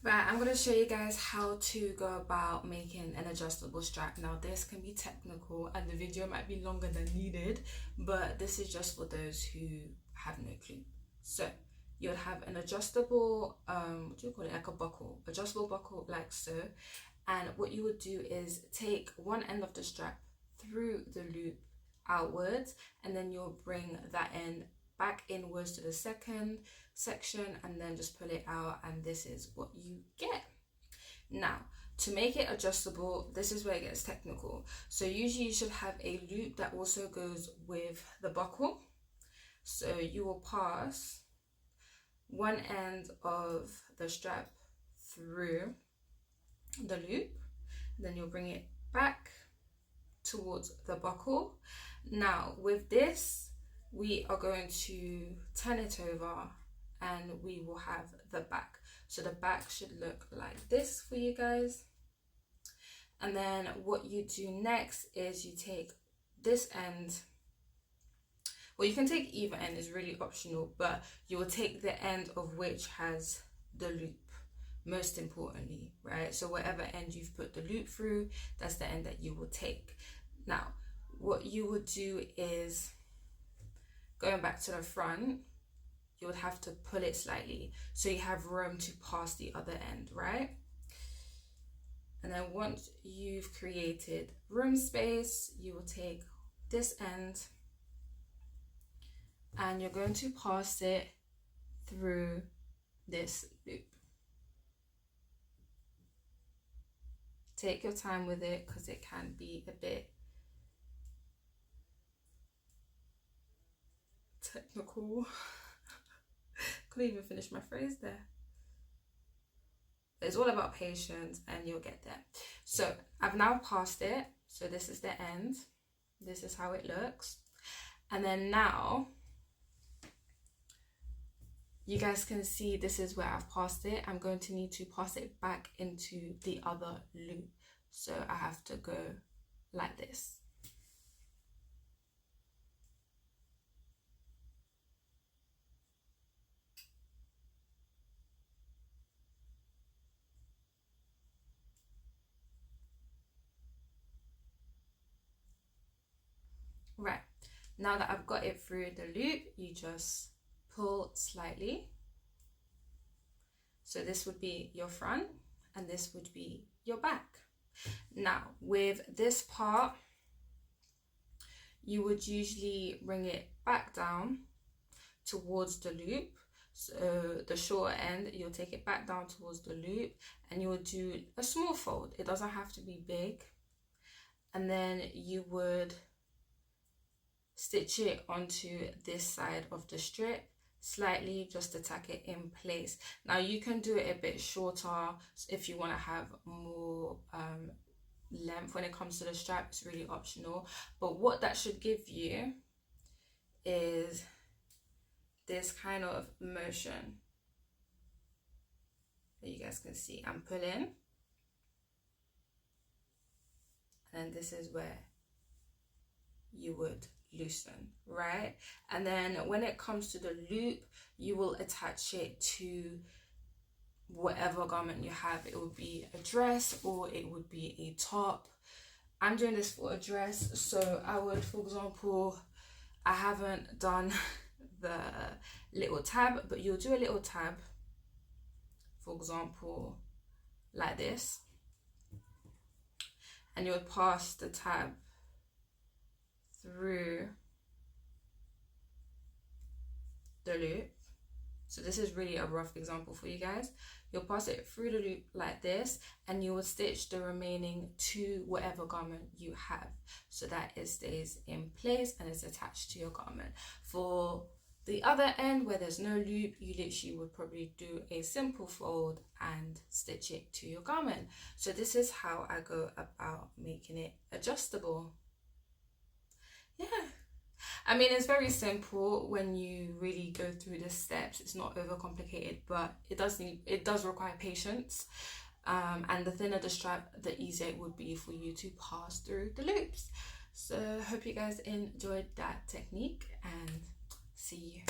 Right, I'm going to show you guys how to go about making an adjustable strap. Now this can be technical and the video might be longer than needed, but this is just for those who have no clue. So you would have an adjustable, what do you call it, like a buckle, adjustable buckle like so. And what you would do is take one end of the strap through the loop outwards, and then you'll bring that end back inwards to the second section and then just pull it out, and this is what you get. Now to make it adjustable, this is where it gets technical. So usually you should have a loop that also goes with the buckle. So you will pass one end of the strap through the loop, then you'll bring it back towards the buckle. Now with this, we are going to turn it over and we will have the back. So the back should look like this for you guys. And then what you do next is you take this end, well, you can take either end, is really optional, but you will take the end of which has the loop, most importantly, right? So whatever end you've put the loop through, that's the end that you will take. Now what you would do is, going back to the front, you would have to pull it slightly so you have room to pass the other end, right? And then once you've created room space, you will take this end and you're going to pass it through this loop. Take your time with it because it can be a bit technical. Couldn't even finish my phrase there. It's all about patience and you'll get there. So I've now passed it. So this is the end. This is how it looks. And then now you guys can see this is where I've passed it. I'm going to need to pass it back into the other loop. So I have to go like this. Right, now that I've got it through the loop, you just pull slightly. So this would be your front and this would be your back. Now with this part, you would usually bring it back down towards the loop. So the shorter end, you'll take it back down towards the loop and you will do a small fold. It doesn't have to be big. And then you would stitch it onto this side of the strip slightly, just to tack it in place. Now you can do it a bit shorter if you want to have more length when it comes to the strap. It's really optional, but what that should give you is this kind of motion that you guys can see. I'm pulling and this is where you would loosen, right? And then when it comes to the loop, you will attach it to whatever garment you have. It would be a dress or it would be a top. I'm doing this for a dress, so I would, for example, I haven't done the little tab, but you'll do a little tab, for example, like this, and you would pass the tab through the loop. So this is really a rough example for you guys. You'll pass it through the loop like this and you will stitch the remaining to whatever garment you have so that it stays in place and is attached to your garment. For the other end where there's no loop, you literally would probably do a simple fold and stitch it to your garment. So this is how I go about making it adjustable. Yeah, I mean, it's very simple when you really go through the steps. It's not overcomplicated, but it does require patience. And the thinner the strap, the easier it would be for you to pass through the loops. So hope you guys enjoyed that technique and see you.